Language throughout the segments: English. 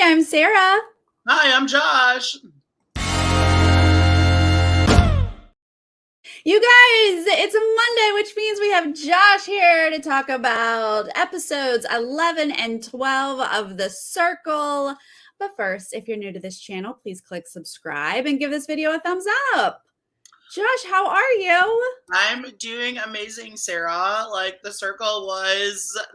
Hi, I'm Sarah. Hi, I'm Josh. You guys, it's a Monday, which means we have Josh here to talk about episodes 11 and 12 of The Circle. But first, if you're new to this channel, please click subscribe and give this video a thumbs up. Josh, how are you? I'm doing amazing, Sarah. Like, The Circle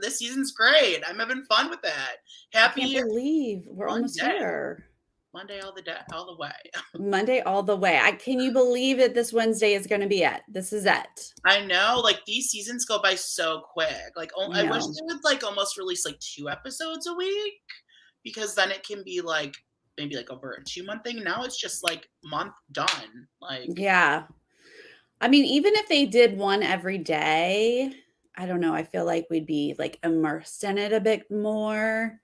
this season's great. I'm having fun with it. I can't Happy believe we're almost Monday. here. Monday all the way. Monday all the way. Can you believe that this Wednesday is going to be it? This is it. I know, like, these seasons go by so quick. Like, I I wish know. they would, like, almost release, like, 2 episodes a week, because then it can be, like, maybe, like, over a 2-month thing. Now it's just, like, month done. Like, Yeah. I mean, even if they did one every day, I don't know, I feel like we'd be, like, immersed in it a bit more.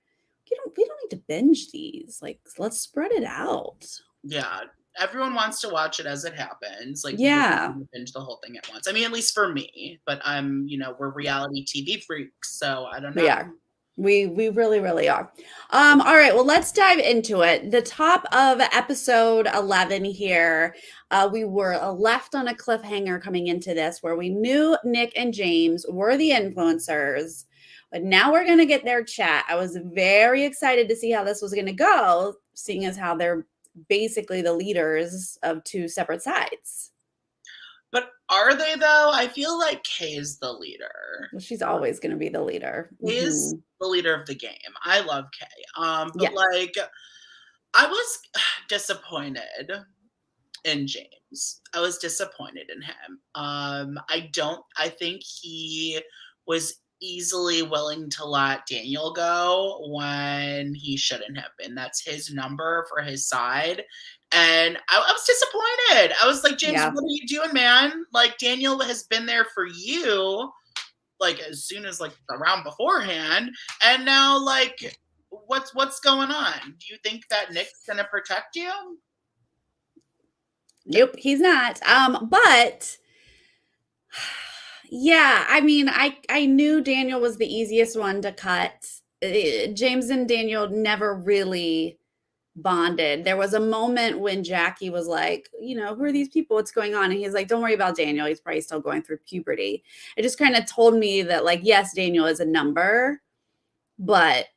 We don't need to binge these, like, let's spread it out. yeah, everyone wants to watch it as it happens. Like, you Yeah, don't binge the whole thing at once. I mean, at least for me, but we're reality TV freaks, so I don't we know. are. We really, really are. All right, well, let's dive into it. The top of episode 11 here, we were left on a cliffhanger coming into this where we knew Nick and James were the influencers, but now we're going to get their chat. I was very excited to see how this was going to go, seeing as how they're basically the leaders of two separate sides. But are they though? I feel like Kay is the leader. Well, she's always going to be the leader. Kay is the leader of the game. I love Kay. But Yeah. like, I was disappointed in James. I was disappointed in him. I think he was easily willing to let Daniel go when he shouldn't have been. That's his number for his side. And I was disappointed. I was like, James, Yeah. what are you doing, man? Like, Daniel has been there for you, like, as soon as, like, the round beforehand. And now, like, what's going on? Do you think that Nick's gonna protect you? Nope, he's not. But yeah, I mean, I knew Daniel was the easiest one to cut. James and Daniel never really bonded. There was a moment when Jackie was like, who are these people? What's going on? And he's like, don't worry about Daniel. He's probably still going through puberty. It just kind of told me that, like, yes, Daniel is a number, but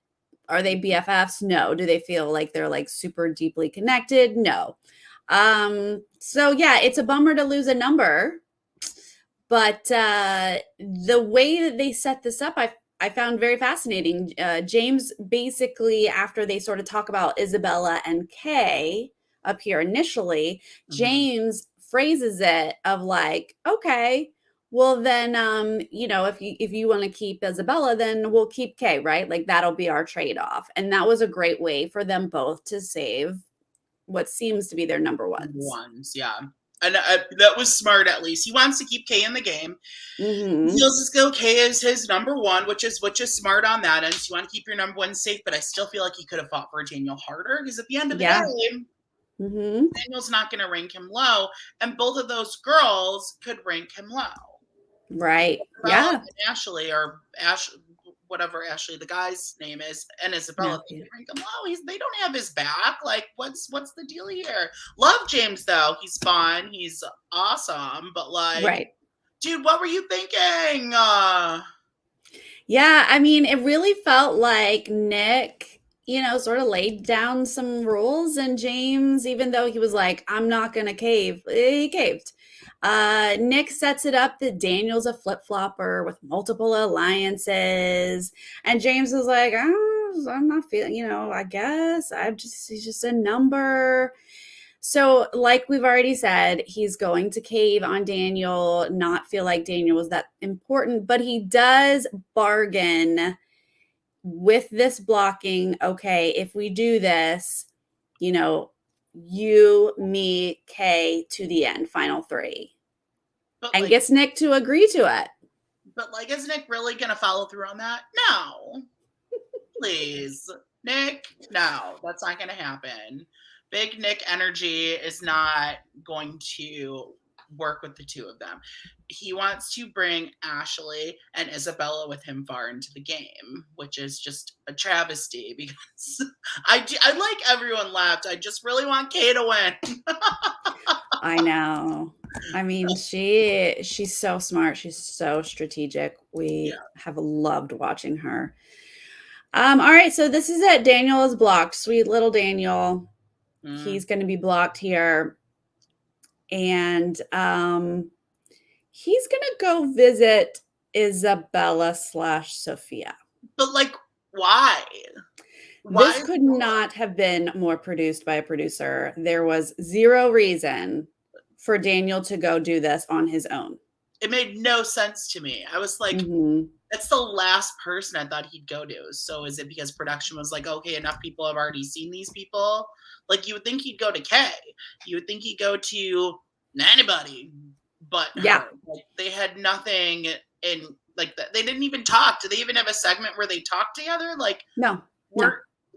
are they BFFs? No. Do they feel like they're, like, super deeply connected? No. So yeah, it's a bummer to lose a number, but the way that they set this up, I found very fascinating. James basically, after they sort of talk about Isabella and Kay up here initially, James phrases it of like, okay, well then, if you want to keep Isabella, then we'll keep Kay, right? Like, that'll be our trade-off. And that was a great way for them both to save what seems to be their number ones. Yeah. And that was smart, at least. He wants to keep Kay in the game. Mm-hmm. He feels as though Kay is his number one, which is smart on that end. So you want to keep your number one safe, but I still feel like he could have fought for Daniel harder, because at the end of the day, Daniel's not going to rank him low, and both of those girls could rank him low. Right. Isabella Yeah. and Ashley, or whatever Ashley the guy's name is, and Isabella, they can rank him low. They don't have his back. Like, what's the deal here? Love James though. He's fun. He's awesome. But like, Right. dude, what were you thinking? Yeah, I mean, it really felt like Nick, sort of laid down some rules, and James, even though he was like, I'm not gonna cave, he caved. Nick sets it up that Daniel's a flip-flopper with multiple alliances, and James was like, oh, I'm not feeling, I guess he's just a number. So, like we've already said, he's going to cave on Daniel, not feel like Daniel was that important, but he does bargain with this blocking. Okay, if we do this, you, me, Kay to the end, final three. But And like, gets Nick to agree to it. But like, is Nick really gonna follow through on that? No. Please. Nick, no, that's not gonna happen. Big Nick energy is not going to work with the two of them. He wants to bring Ashley and Isabella with him far into the game, which is just a travesty because I like everyone left. I just really want Kay to win. I know. I mean, she's so smart. She's so strategic. We Yeah. have loved watching her. All right, so this is it. Daniel is blocked. Sweet little Daniel. Mm. He's going to be blocked here. And he's going to go visit Isabella / Sophia. But like, why? This could not have been more produced by a producer. There was zero reason for Daniel to go do this on his own. It made no sense to me. I was like, that's the last person I thought he'd go to. So is it because production was like, okay, enough people have already seen these people? Like, you would think he'd go to Kay. You would think he'd go to anybody but her. Like, they had nothing in, like, they didn't even talk. Do they even have a segment where they talk together? Like, no.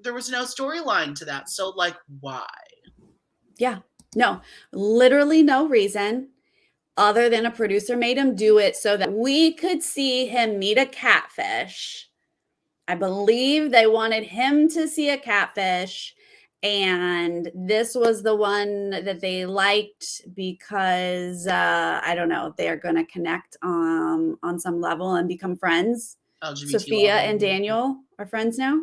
There was no storyline to that. So, like, why? Yeah. No. Literally no reason other than a producer made him do it so that we could see him meet a catfish. I believe they wanted him to see a catfish, and this was the one that they liked because I don't know, they're going to connect on some level and become friends. LGBT Sophia and Daniel are friends now.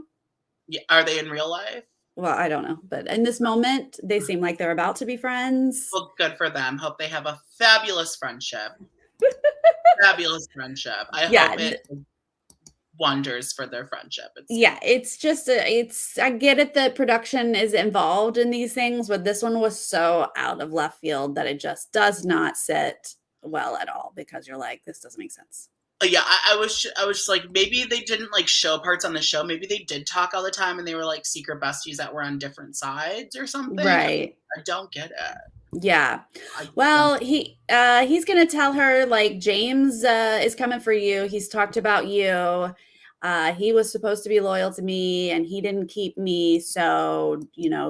Yeah, are they in real life? Well, I don't know, but in this moment, they seem like they're about to be friends. Well, good for them. Hope they have a fabulous friendship. Fabulous friendship. I hope it wonders for their friendship. It's just I get it that production is involved in these things, but this one was so out of left field that it just does not sit well at all, because you're like, this doesn't make sense. Yeah, I was just like, maybe they didn't like show parts on the show. Maybe they did talk all the time and they were like secret besties that were on different sides or something. Right. I don't get it. Yeah. Well, he's going to tell her, like, James is coming for you. He's talked about you. He was supposed to be loyal to me and he didn't keep me. So,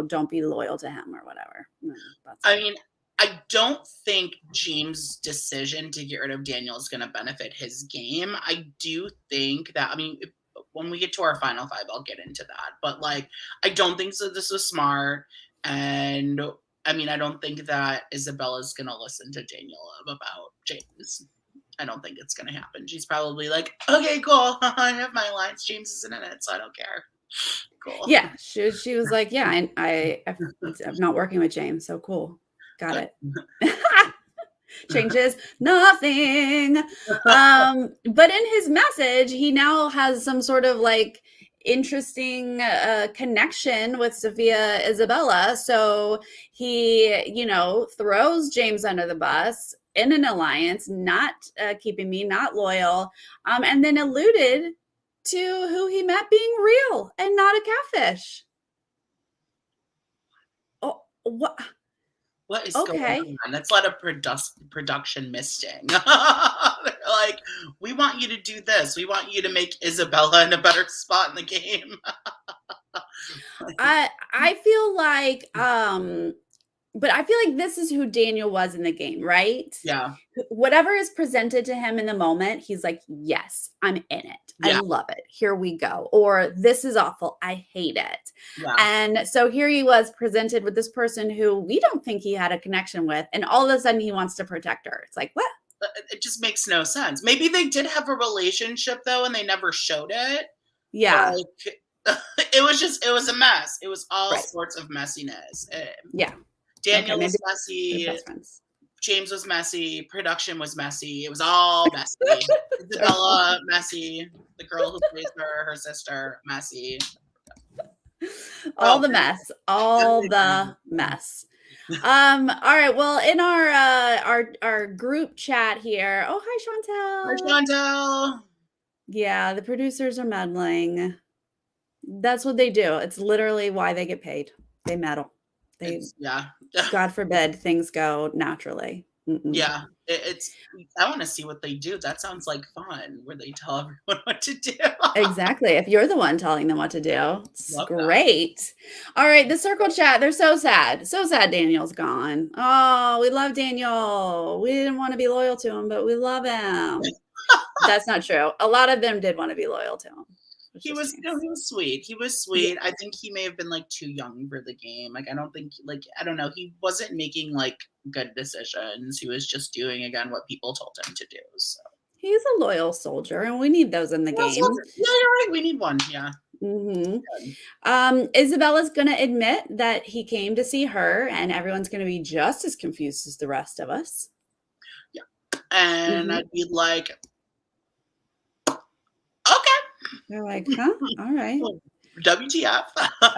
don't be loyal to him or whatever. I mean, I don't think James' decision to get rid of Daniel is going to benefit his game. I do think that, when we get to our final five, I'll get into that. But, like, I don't think so. This was smart. And, I don't think that Isabella's going to listen to Daniel about James. I don't think it's going to happen. She's probably like, okay, cool. I have my lines. James isn't in it, so I don't care. Cool. Yeah. She was like, yeah, and I'm not working with James. So cool. Got it. Changes nothing. But in his message, he now has some sort of like interesting connection with Sophia Isabella. So he, throws James under the bus in an alliance, not keeping me, not loyal, and then alluded to who he met being real and not a catfish. Oh, what? What is going on? That's a lot of production misting. They're like, we want you to do this. We want you to make Isabella in a better spot in the game. I feel like, but I feel like this is who Daniel was in the game, right? Yeah. Whatever is presented to him in the moment, he's like, yes, I'm in it. Yeah. I love it. Here we go. Or this is awful. I hate it. Yeah. And so here he was presented with this person who we don't think he had a connection with. And all of a sudden he wants to protect her. It's like, what? It just makes no sense. Maybe they did have a relationship though, and they never showed it. Yeah. Like, it was a mess. It was all sorts of messiness. Yeah. Daniel was messy. James was messy. Production was messy. It was all messy. Isabella, messy. The girl who plays her sister, messy. All the mess. All the mess. All right. Well, in our group chat here. Oh, hi, Chantel. Hi, Chantel. Yeah, the producers are meddling. That's what they do. It's literally why they get paid. They meddle. God forbid things go naturally. Mm-mm. Yeah, it's I wanna see what they do. That sounds like fun, where they tell everyone what to do. Exactly. If you're the one telling them what to do, it's Love that. great. All right, the circle chat, they're so sad. So sad Daniel's gone. Oh, we love Daniel. We didn't want to be loyal to him, but we love him. That's not true. A lot of them did want to be loyal to him. It's He just was no, James. he was sweet. He was Yeah. sweet. I think he may have been, like, too young for the game. Like, I don't think like, I don't know, he wasn't making, like, good decisions. He was just doing, again, what people told him to do, so. He's a loyal soldier, and we need those in the Well, game. yeah, you're right, we need one, yeah. Hmm. Good. Isabella's going to admit that he came to see her, and everyone's going to be just as confused as the rest of us. Yeah, and Hmm. I'd be like, "Okay." They're like, huh? All right. WTF?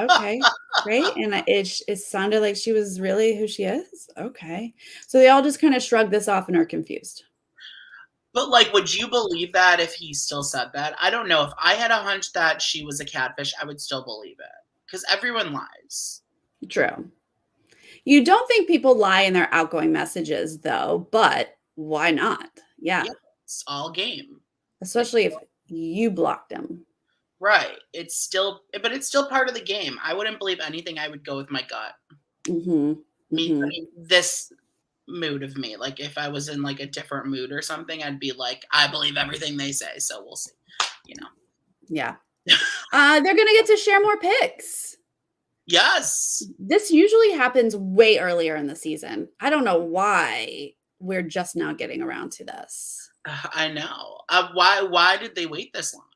Okay, great, and it sounded like she was really who she is? Okay. So they all just kinda shrug this off and are confused. But, like, would you believe that if he still said that? I don't know. If I had a hunch that she was a catfish, I would still believe it because everyone lies. True. You don't think people lie in their outgoing messages, though, but why not? Yeah, Yeah, it's all game. It's especially if you blocked them. right. It's still but it's still part of the game. I wouldn't believe anything, I would go with my gut. Mhm, I mhm. mean, this mood of me, like, if I was in, like, a different mood or something, I'd be like, "I believe everything they say, so we'll see," you know? Yeah. They're gonna get to share more pics. Yes. This usually happens way earlier in the season. I don't know why we're just now getting around to this. I know. Why did they wait this long?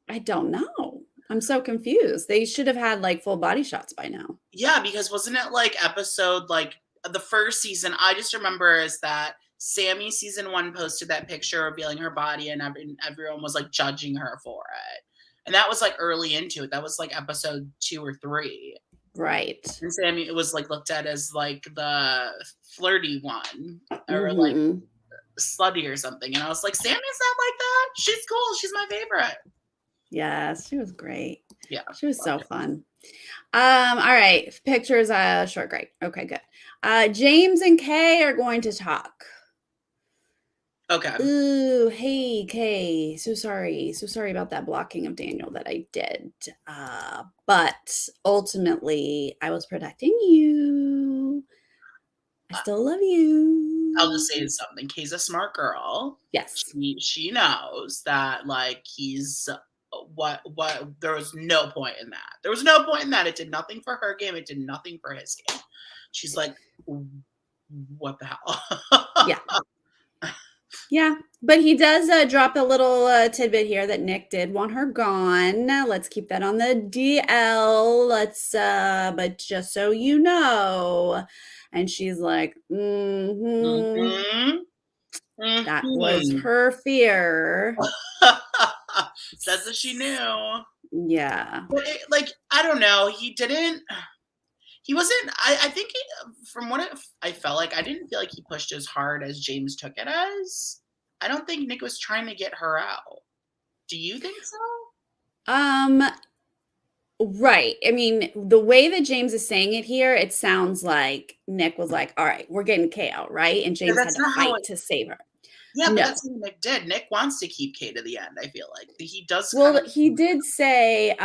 I don't know. I'm so confused. They should have had, like, full body shots by now. Yeah, because wasn't it, like, episode, like the first season, I just remember is that Sammy season 1 posted that picture revealing her body and everyone was, like, judging her for it. And that was, like, early into it. That was, like, episode 2 or 3. Right. And Sammy it was, like, looked at as, like, the flirty one or, like, Mhm. slutty or something, and I was like, "Sammy's not like that. She's cool. She's my favorite." Yes, she was great. Yeah, She was so loved it. fun. All right, pictures, short, great. Okay, good. James and Kay are going to talk. Okay. Ooh, hey, Kay. So sorry. So sorry about that blocking of Daniel that I did. But ultimately, I was protecting you. I Uh, still love I'll just you. say something. Kay's a smart girl. Yes. She knows that, like, he's what there was no point in that. There was no point in that. It did nothing for her game. It did nothing for his game. She's like, what the hell? Yeah. Yeah, but he does drop a little tidbit here that Nick did want her gone. Let's keep that on the DL. But just so you know. And she's like, mm-hmm. hmm That was hmm her fear. Says that she knew. Yeah, But like, I don't know. He didn't. He wasn't. I think from what I felt like, I didn't feel like he pushed as hard as James took it as. I don't think Nick was trying to get her out. Do you think so? um, right. I mean, the way that James is saying it here, it sounds like Nick was like, all right, we're getting Kay out, right? And Yeah, James had that's to not how fight it. to save her. Yeah, but No. that's what Nick did. Nick wants to keep Kay to the end. I feel like he does kind Well, of. he did say,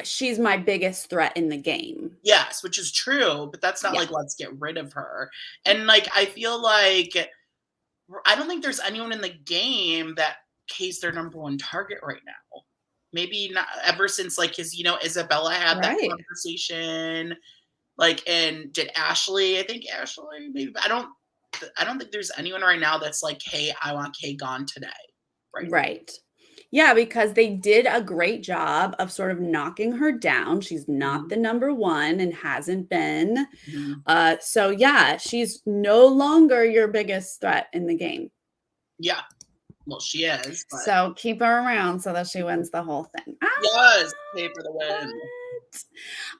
she's my biggest threat in the game. Yes, which is true, but that's not Yeah. like let's get rid of her. And like I feel like I don't think there's anyone in the game that Kay's their number one target right now. Maybe not ever since like his, Isabella had that Right. conversation. Like, and did Ashley? I think Ashley. Maybe I don't think there's anyone right now that's like, hey, I want Kay gone today. Right Right. Yeah, because they did a great job of sort of knocking her down. She's now. not the number one and hasn't been. Mhm. So yeah, she's no longer your biggest threat in the game. Yeah. Well, she is, but So keep her around so that she wins the whole thing. yes, Kay for the win.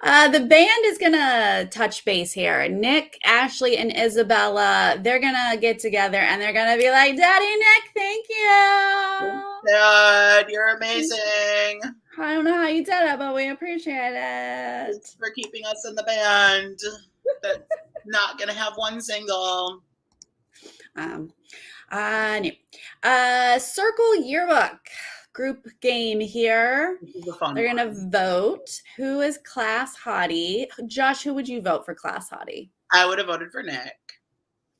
What? The band is gonna touch base here. Nick, Ashley, and Isabella, they're gonna get together and they're gonna be like, Daddy Nick, thank you. Dad, you're amazing. I don't know how you did it, but we appreciate Thanks it. for keeping us in the band. That Not gonna have one single. Um, no. Circle yearbook group game here. This is a fun They're gonna one. vote who is class hottie. Josh, who would you vote for class hottie? I would have voted for Nick.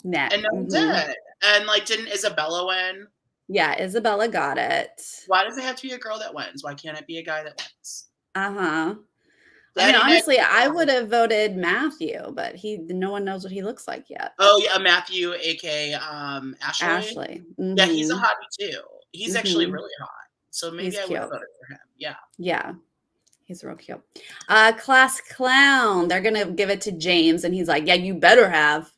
Nick. And no one did. And like, didn't Isabella win? Yeah, Isabella got it. Why does it have to be a girl that wins? Why can't it be a guy that wins? Uh-huh. I mean, Daddy Nick. honestly, I would have voted Matthew, but no one knows what he looks like yet. Oh yeah, Matthew, aka Ashley. Ashley. Yeah, he's a hottie too. He's actually really hot. So maybe He's I would cute. have voted for him. Yeah. Yeah. He's real cute. Class clown. They're gonna give it to James, and he's like, "Yeah, you better have."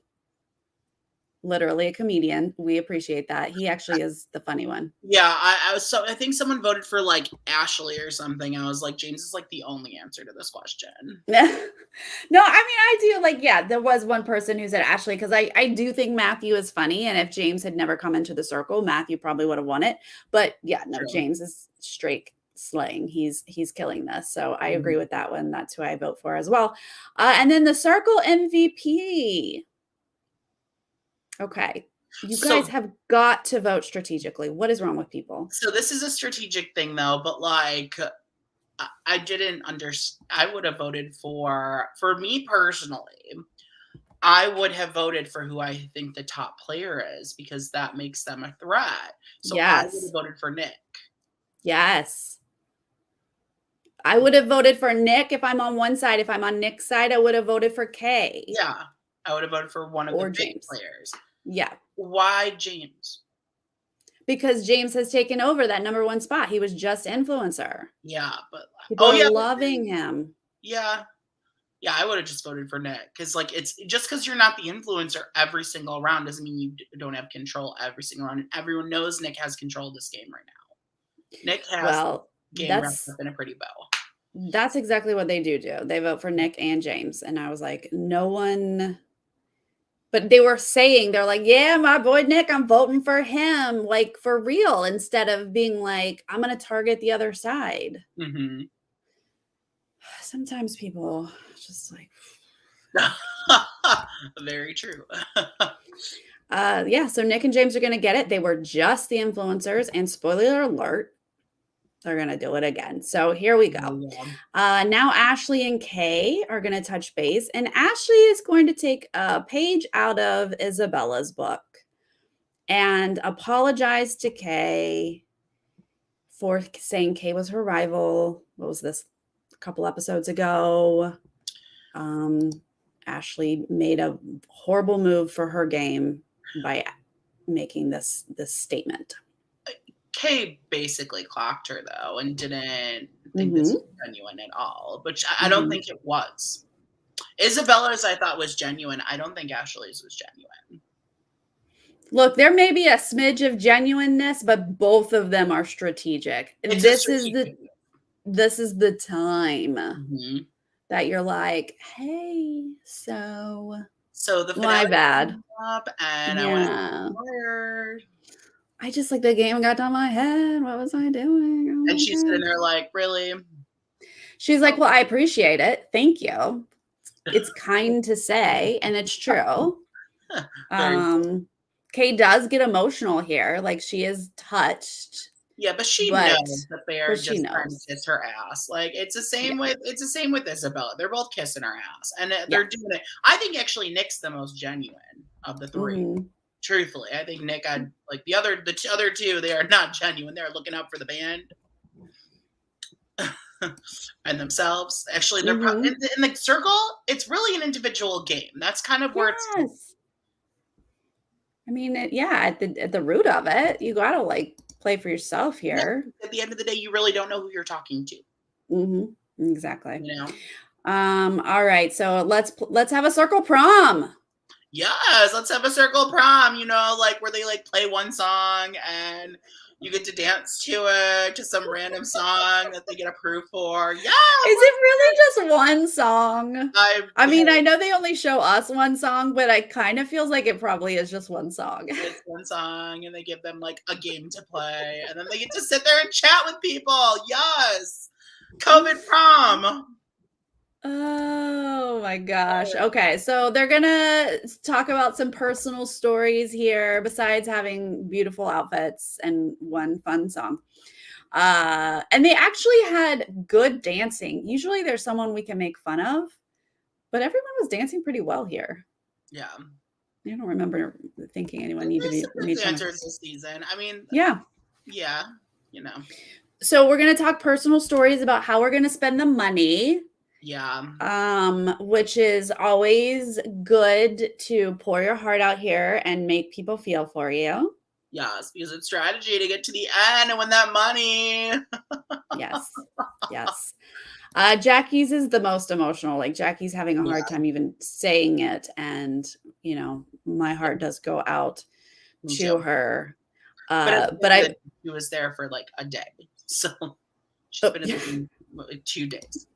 Literally a comedian. We appreciate that. He actually is the funny one. Yeah, I think someone voted for like Ashley or something. I was like, James is like the only answer to this question. No, I mean, I do like, yeah, there was one person who said Ashley, because I do think Matthew is funny. And if James had never come into the circle, Matthew probably would have won it. But yeah, no, True. James is straight slaying. He's killing this. So I agree with that one. That's who I vote for as well. And then the circle MVP. Okay. You guys have got to vote strategically. What is wrong with people? So this is a strategic thing though, but like I didn't understand. I would have voted for me personally, I would have voted for who I think the top player is because that makes them a threat. So I would have voted for Nick. Yes. I would have voted for Nick if I'm on one side. If I'm on Nick's side, I would have voted for Kay. Yeah. I would have voted for one of the big players. Yeah. Why James? Because James has taken over that number one spot. He was just influencer. Yeah, but people are loving him. Yeah. Yeah, I would have just voted for Nick because, like, it's just because you're not the influencer every single round doesn't mean you don't have control every single round. And everyone knows Nick has control of this game right now. Nick has game wrapped up in a pretty bow. That's exactly what they do. They vote for Nick and James, and I was like, no one. But they were saying, they're like, yeah, my boy Nick, I'm voting for him, like for real, instead of being like, I'm going to target the other side. Mm-hmm. Sometimes people just like. Very true. Yeah, so Nick and James are going to get it. They were just the influencers, and spoiler alert, they're going to do it again. So here we go. Now Ashley and Kay are going to touch base, and Ashley is going to take a page out of Isabella's book and apologize to Kay for saying Kay was her rival. What was this? A couple episodes ago. Ashley made a horrible move for her game by making this statement. Kay basically clocked her though and didn't think this was genuine at all, which I don't think it was. Isabella's I thought was genuine. I don't think Ashley's was genuine. Look, there may be a smidge of genuineness, but both of them are strategic. This is the time that you're like, hey, so the my bad. And I just like the game got on my head. What was I doing? And she's sitting there like, really? She's like, well, I appreciate it. Thank you. It's kind to say, and it's true. Kay does get emotional here. Like she is touched. Yeah, but she knows that they are just trying to kiss her ass. Like it's the same with Isabella. They're both kissing her ass, and they're doing it. I think actually Nick's the most genuine of the three. Truthfully, I think Nick, like the other two, they are not genuine. They're looking out for the band and themselves. Actually, they're in the circle. It's really an individual game. That's kind of where it's. I mean, at the root of it, you gotta like play for yourself here. Yeah, at the end of the day, you really don't know who you're talking to. Exactly. You know. All right, so let's have a circle prom. Yes, let's have a circle prom, you know, like where they like play one song and you get to dance to it, to some random song that they get approved for. Yeah. Is it really just one song? I mean, I know they only show us one song, but it kind of feels like it probably is just one song. It's one song and they give them like a game to play and then they get to sit there and chat with people. Yes. COVID prom. Oh my gosh. Okay, so they're gonna talk about some personal stories here besides having beautiful outfits and one fun song. And they actually had good dancing. Usually there's someone we can make fun of, but everyone was dancing pretty well here. Yeah. I don't remember thinking anyone needed to There's be some made good fun of. dancers this season. I mean, Yeah. yeah, you know. So we're gonna talk personal stories about how we're gonna spend the money. Yeah. Which is always good to pour your heart out here and make people feel for you. Yes, because it's strategy to get to the end and win that money. Yes. Yes. Jackie's is the most emotional. Like Jackie's having a hard Yeah, time even saying it. And, my yeah, heart does go out me to too. her. But at But the end of the day, she was there for like a day. So she's oh, been in the game like 2 days.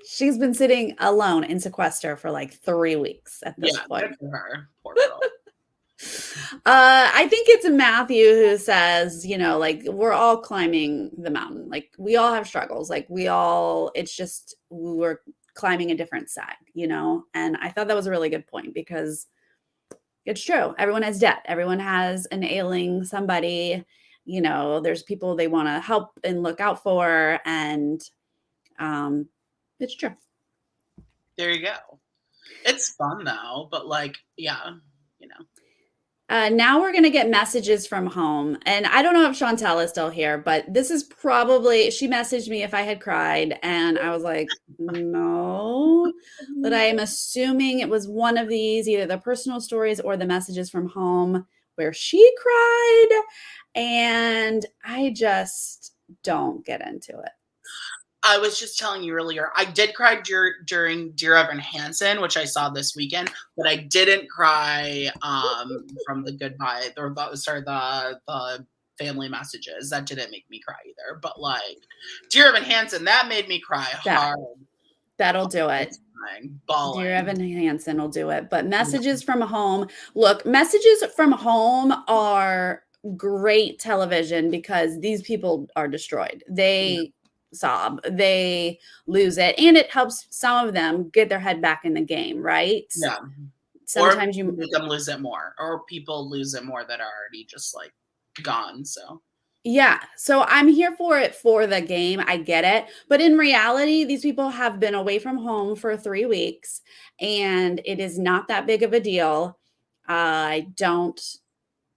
she's been sitting alone in sequester for like 3 weeks at this Yeah, good point. for her. Poor girl. I think it's Matthew who says, like we're all climbing the mountain. Like we all have struggles. Like it's just we're climbing a different side, And I thought that was a really good point because it's true. Everyone has debt. Everyone has an ailing somebody. There's people they want to help and look out for. And it's true. There you go. It's fun though, but like, yeah, you know. Now we're going to get messages from home. And I don't know if Chantel is still here, but this is probably, she messaged me if I had cried. And I was like, no. But I am assuming it was one of these, either the personal stories or the messages from home where she cried. And I just don't get into it. I was just telling you earlier, I did cry during Dear Evan Hansen, which I saw this weekend, but I didn't cry from the goodbye or the family messages. That didn't make me cry either. But like Dear Evan Hansen, that made me cry That, hard. that'll do it. Dear Bawling. Evan Hansen will do it. But Yeah. messages from home, look, messages from home are great television because these people are destroyed. They sob, they lose it, and it helps some of them get their head back in the game, right? Yeah. Or Sometimes you make them lose it more, or people lose it more that are already just like gone. So Yeah, so I'm here for it for the game. I get it. But in reality, these people have been away from home for 3 weeks and it is not that big of a deal. I don't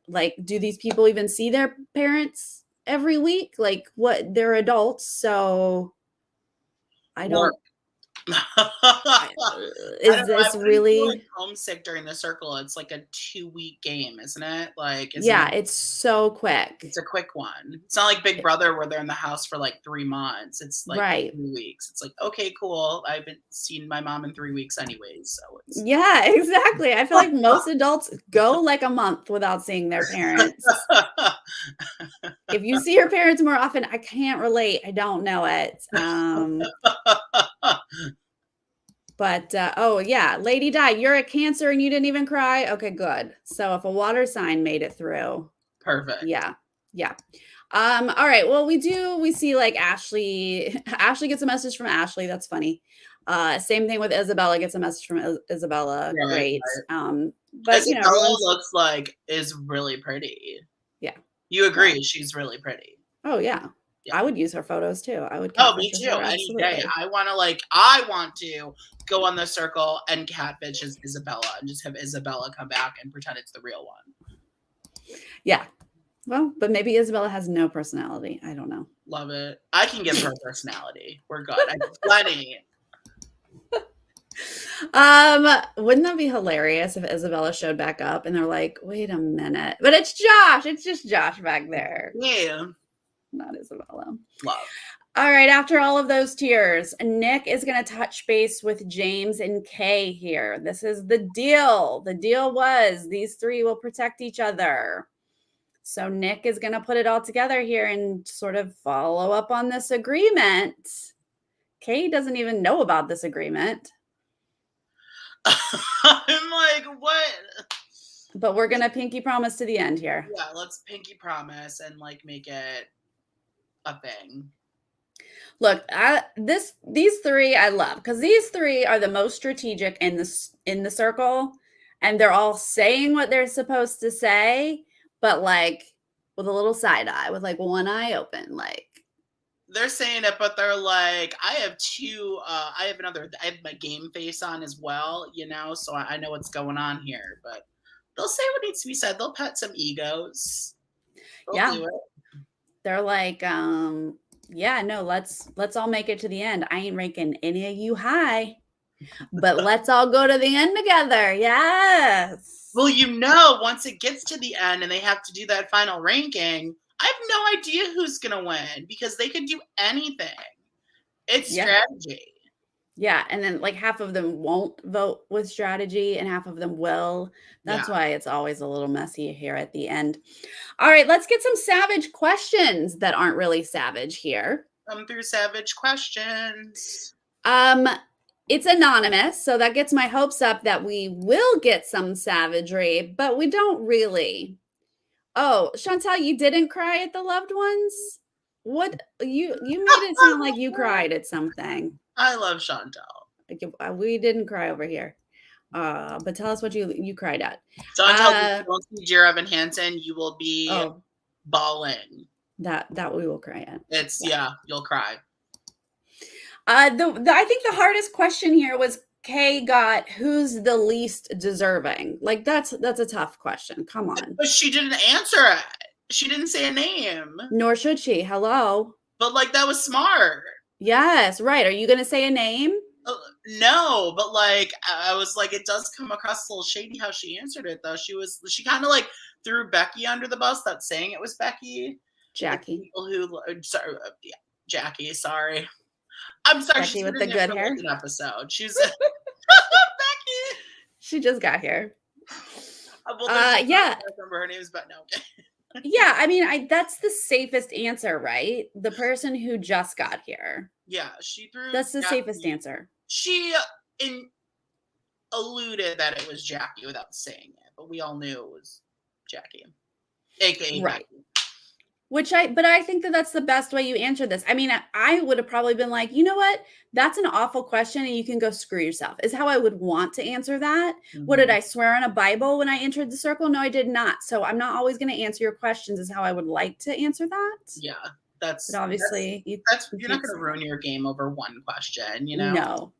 like, do these people even see their parents every week? Like, what? They're adults. So I work. don't, I don't is know. I this wouldn't feel like really? homesick during the circle. It's like a 2-week game, isn't it? Like, isn't Yeah, it? it's so quick. It's a quick one. It's not like Big Brother where they're in the house for like 3 months. It's like Right. 3 weeks. It's like, okay, cool. I haven't seen my mom in 3 weeks anyways. So it's Yeah, exactly. I feel like most adults go like a month without seeing their parents. If you see your parents more often, I can't relate. I don't know it. But oh yeah, Lady Di, you're a Cancer and you didn't even cry. Okay, good. So if a water sign made it through, perfect. yeah, yeah. All right. Well, we see like Ashley. Ashley gets a message from Ashley. That's funny. Same thing with Isabella gets a message from Isabella. Right. Great. But Isabella everyone's looks like is really pretty. yeah. You Well, agree? She's really pretty. oh yeah. Yeah. I would use her photos too. I would Oh, me catfish too. her. Any day. Absolutely. I want to go on the circle and catfish as Isabella and just have Isabella come back and pretend it's the real one. Yeah. Well, but maybe Isabella has no personality. I don't know. Love it. I can give her personality. We're good. I have plenty. Wouldn't that be hilarious if Isabella showed back up and they're like, wait a minute, but it's Josh. It's just Josh back there, Yeah. not Isabella. Love. All right, after all of those tears, Nick is going to touch base with James and Kay here. This is the deal. The deal was these three will protect each other. So Nick is going to put it all together here and sort of follow up on this agreement. Kay doesn't even know about this agreement. I'm like, what? But we're going to pinky promise to the end here. Yeah, let's pinky promise and like make it a thing. Look, these three I love because these three are the most strategic in the circle, and they're all saying what they're supposed to say, but like with a little side eye, with like one eye open, like They're saying it, but they're like, I have I have my game face on as well, so I know what's going on here. But they'll say what needs to be said. They'll pet some egos. They'll yeah, do it. they're like, yeah, no, let's all make it to the end. I ain't ranking any of you high, but let's all go to the end together. Yes. Well, once it gets to the end and they have to do that final ranking, I have no idea who's going to win because they could do anything. It's Yeah. strategy. Yeah, and then like half of them won't vote with strategy and half of them will. That's Yeah. why it's always a little messy here at the end. All right, let's get some savage questions that aren't really savage here. Come through savage questions. Um it's anonymous, so that gets my hopes up that we will get some savagery, but we don't really. Oh, Chantal, you didn't cry at the loved ones? What you made it sound like you cried at something. I love Chantal. We didn't cry over here. But tell us what you cried at. Chantal, if you don't see Jared Evan Hansen, you will be bawling. That we will cry at. You'll cry. I think the hardest question here was Kay got who's the least deserving. Like that's a tough question. Come on. But she didn't answer it. She didn't say a name. Nor should she. Hello. But like that was smart. Yes, right. Are you gonna say a name? No, but like I was like, it does come across a little shady how she answered it though. She kind of like threw Becky under the bus. That's saying it was Becky. Jackie. Jackie. Sorry, I'm sorry. Jackie She's with been the in there good for hair. like an episode. She's Becky. She just got here. Yeah. I remember her name is, but no. Yeah, I mean, that's the safest answer, right? The person who just got here. Yeah, she threw. That's the safest answer. She alluded that it was Jackie without saying it, but we all knew it was Jackie, aka right. Becky. But I think that's the best way you answer this. I mean, I would have probably been like, you know what? That's an awful question and you can go screw yourself, is how I would want to answer that. Mm-hmm. What did I swear on a Bible when I entered the circle? No, I did not. So I'm not always going to answer your questions is how I would like to answer that. Yeah, but obviously you're not going to ruin your game over one question, No.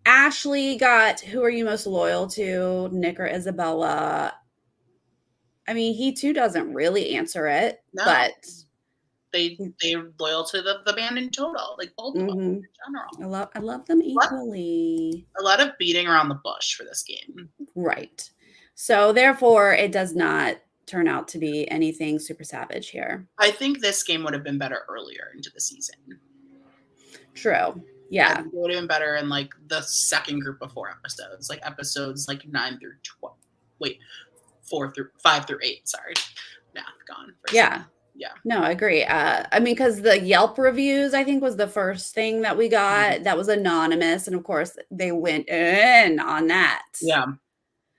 Ashley got who are you most loyal to, Nick or Isabella? I mean, he too doesn't really answer it, but they're loyal to the band in total, like both of them in general. I love them equally. A lot of beating around the bush for this game, right? So therefore, it does not turn out to be anything super savage here. I think this game would have been better earlier into the season. True. Yeah, it would have been better in like the second group of 4 episodes, like episodes like 9 through 12. Wait. 5 through 8. Sorry, math gone. Yeah. No, I agree. I mean, because the Yelp reviews, I think, was the first thing that we got. Mm-hmm. That was anonymous, and of course, they went in on that. Yeah.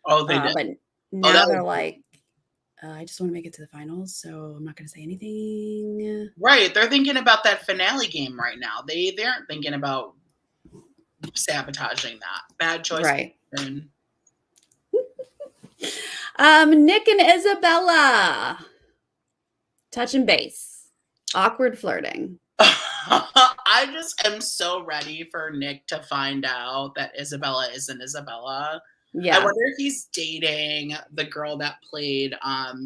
Oh, they did. But now they're like, I just want to make it to the finals, so I'm not going to say anything. Right. They're thinking about that finale game right now. They aren't thinking about sabotaging that. Bad choice. Right. Nick and Isabella. Touching base. Awkward flirting. I just am so ready for Nick to find out that Isabella isn't Isabella. Yeah. I wonder if he's dating the girl that played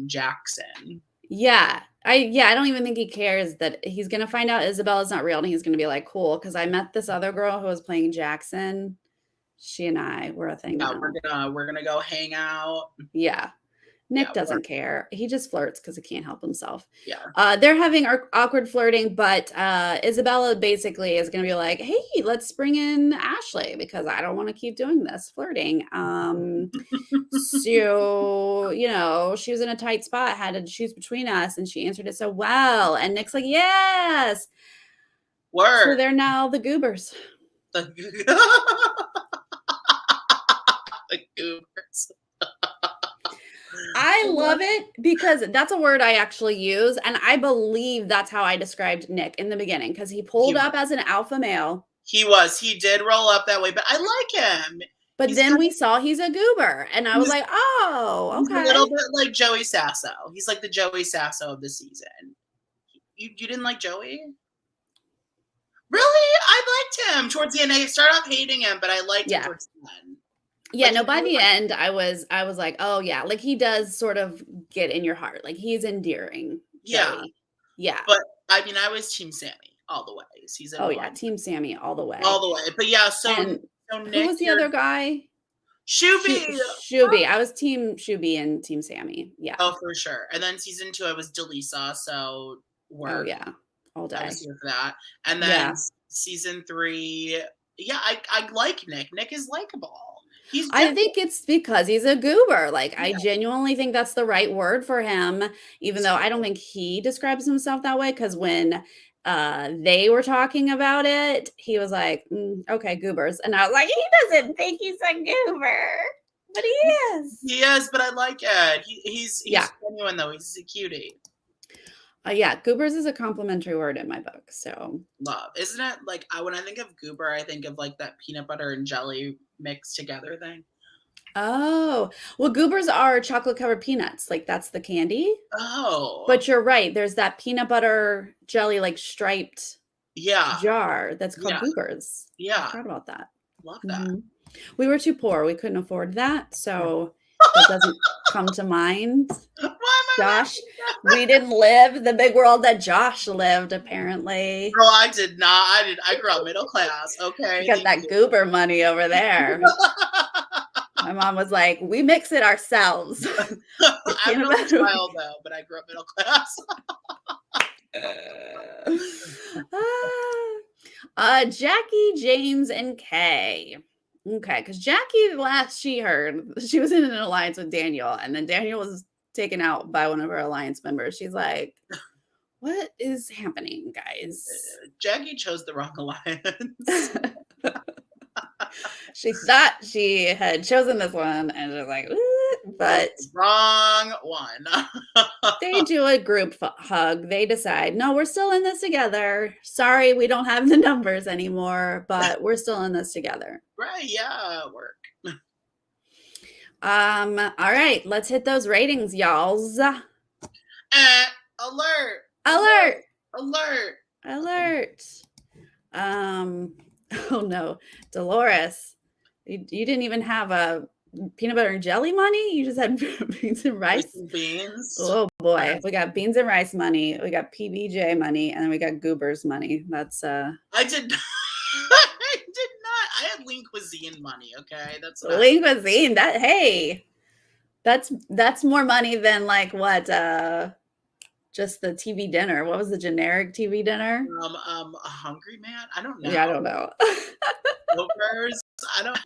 Jackson. Yeah. I don't even think he cares that he's going to find out Isabella's not real and he's going to be like, cool, because I met this other girl who was playing Jackson. She and I were a thing. Yeah, we're gonna go hang out. Yeah. Nick doesn't care. He just flirts because he can't help himself. Yeah. They're having awkward flirting, but Isabella basically is going to be like, hey, let's bring in Ashley because I don't want to keep doing this flirting. So, she was in a tight spot, had to choose between us, and she answered it so well. And Nick's like, yes. Word. So they're now the goobers. The goobers. I I love it because that's a word I actually use. And I believe that's how I described Nick in the beginning because he He pulled up was. as an alpha male. He was. He did roll up that way, but I like him. But He's then kind we saw he's a goober. And I was he's like, oh, he's a okay. little bit like Joey Sasso. He's like the Joey Sasso of the season. You didn't like Joey? Really? I liked him towards the end. I started off hating him, but I liked him Yeah. towards the end. Yeah, Like no, he by really the like end, I was like, oh yeah, like he does sort of get in your heart. Like he's endearing, yeah. Joey. Yeah. But I mean, I was Team Sammy all the way. Season Oh yeah, one, Team Sammy all the all way. the way. But yeah, so And who Nick, was the you're other guy? Shuby. Shuby. I was Team Shuby and Team Sammy. Yeah. Oh, for sure. And then season 2, I was Delisa, so Oh work. yeah. All I day. was here for that. And then Yeah. season 3, yeah, I like Nick. Nick is likable. He's I different. think it's because he's a goober. Like I Yeah, genuinely think that's the right word for him, even he's though I cute. don't think he describes himself that way. Because when they were talking about it, he was like, okay, goobers. And I was like, he doesn't think he's a goober, but he is. He is, but I like it. Yeah. He's genuine though. He's a cutie. Yeah. Goobers is a complimentary word in my book. So, Love, isn't it? Like when I think of goober, I think of like that peanut butter and jelly mixed together thing. oh, well, goobers are chocolate covered peanuts. Like that's the candy. Oh, But you're right. There's that peanut butter jelly, like striped yeah, jar that's called yeah, Goobers. I yeah. forgot about that. Love that. Mhm. We were too poor. We couldn't afford that. So that doesn't come to mind. Why am I Josh, laughing? we didn't live the big world that Josh lived, apparently. Girl, I did not. I grew up middle class. You Okay, got thank that you. goober money over there. My mom was like, we mix it ourselves. The I'm an peanut only butter. child though, but I grew up middle class. Jackie, James, and Kay. Okay, because Jackie, the last she heard, she was in an alliance with Daniel, and then Daniel was taken out by one of her alliance members. She's like, what is happening, guys? Jackie chose the wrong alliance. She thought she had chosen this one, and was like, but Wrong one. they do a group hug. They decide, no, we're still in this together. Sorry, we don't have the numbers anymore, but we're still in this together. Right, yeah, work. All right, let's hit those ratings, y'alls. Alert! Alert! Alert! Alert! Oh no, Dolores, you didn't even have a peanut butter and jelly money. You just had beans and rice. Beans. Oh boy, we got beans and rice money. We got PBJ money, and then we got Goobers money. That's I did. I did not. I had lean cuisine money. Okay, that's lean cuisine. That hey, that's more money than like what? Just the TV dinner. What was the generic TV dinner? A Hungry Man. I don't know. Yeah, I don't know. Goobers. I don't.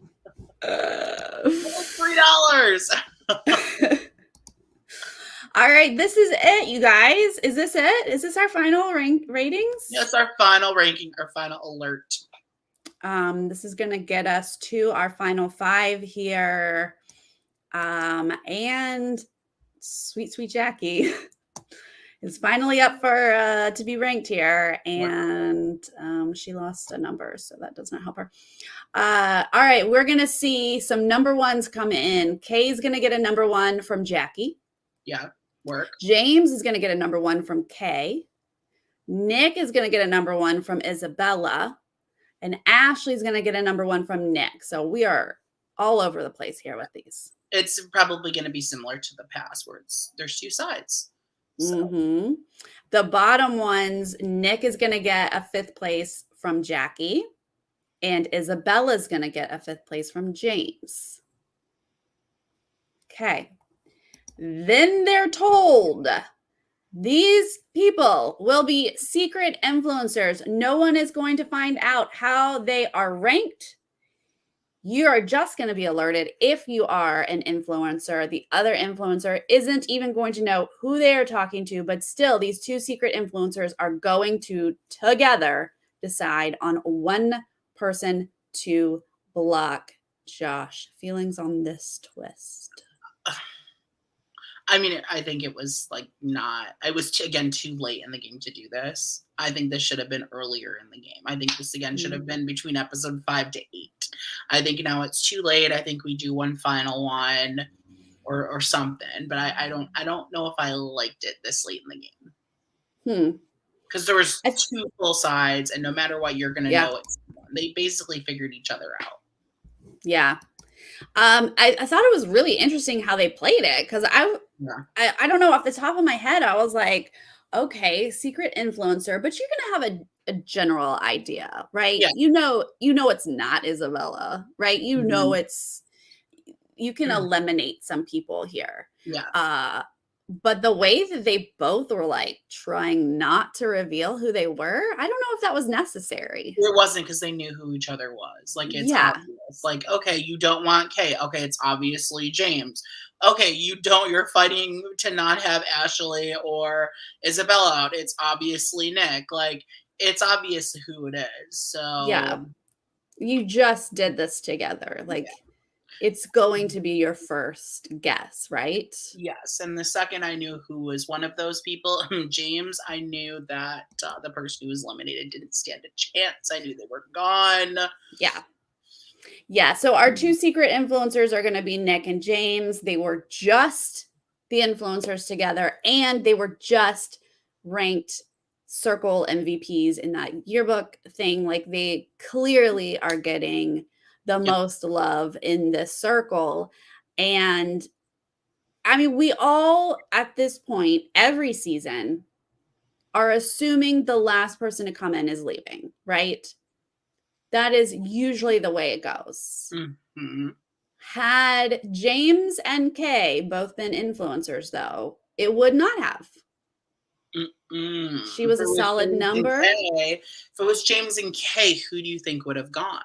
$3. All right, this is it, you guys. Is this it? Is this our final ratings? Yes, our final ranking, our final alert. This is going to get us to our final 5 here. And sweet Jackie is finally up for to be ranked here, and she lost a number, so that does not help her. All right, we're gonna see some number ones come in. Kay's gonna get a number 1 from Jackie. Yeah, work. James is gonna get a number 1 from Kay. Nick is gonna get a number 1 from Isabella, and Ashley's gonna get a number 1 from Nick. So we are all over the place here with these. It's probably going to be similar to the past, where there's 2 sides. So. The bottom ones, Nick is going to get a 5th place from Jackie, and Isabella's going to get a 5th place from James. Okay. Then they're told these people will be secret influencers. No one is going to find out how they are ranked. You are just going to be alerted if you are an influencer. The other influencer isn't even going to know who they are talking to, but still, these 2 secret influencers are going to together decide on one person to block. Josh, feelings on this twist? I mean, I think it was, like, not I was again, too late in the game to do this. I think this should have been earlier in the game. I think this, again, should have Mm. been between episode 5 to 8. I think now it's too late. I think we do one final one or something, but I don't know if I liked it this late in the game Hmm. because there was I, 2 full sides, and no matter what, you're gonna yeah. know it's someone. They basically figured each other out. Yeah. I thought it was really interesting how they played it because Yeah. I don't know off the top of my head. I was like, okay, secret influencer, but you're gonna have a general idea, right? Yeah. You know it's not Isabella, right? You know Mhm. it's you can eliminate some people here. Yeah. Uh, but the way that they both were like trying not to reveal who they were, I don't know if that was necessary. It wasn't because they knew who each other was. Like, it's Yeah, obvious. Like, okay, you don't want Kay. Okay, it's obviously James. Okay, you're fighting to not have Ashley or Isabella out. It's obviously Nick. Like, it's obvious who it is. yeah. So, You just did this together. yeah. Like it's going to be your first guess, right? Yes. And the second I knew who was one of those people, James, I knew that the person who was eliminated didn't stand a chance. I knew they were gone. Yeah. Yeah. So our two secret influencers are going to be Nick and James. They were just the influencers together and they were just ranked circle MVPs in that yearbook thing. Like they clearly are getting the Yep. most love in this circle. And I mean, we all at this point, every season, are assuming the last person to come in is leaving, right? That is usually the way it goes. Mhm. Had James and Kay both been influencers, though, it would not have. Mm-mm. She was a solid number. If it was James and Kay, who do you think would have gone?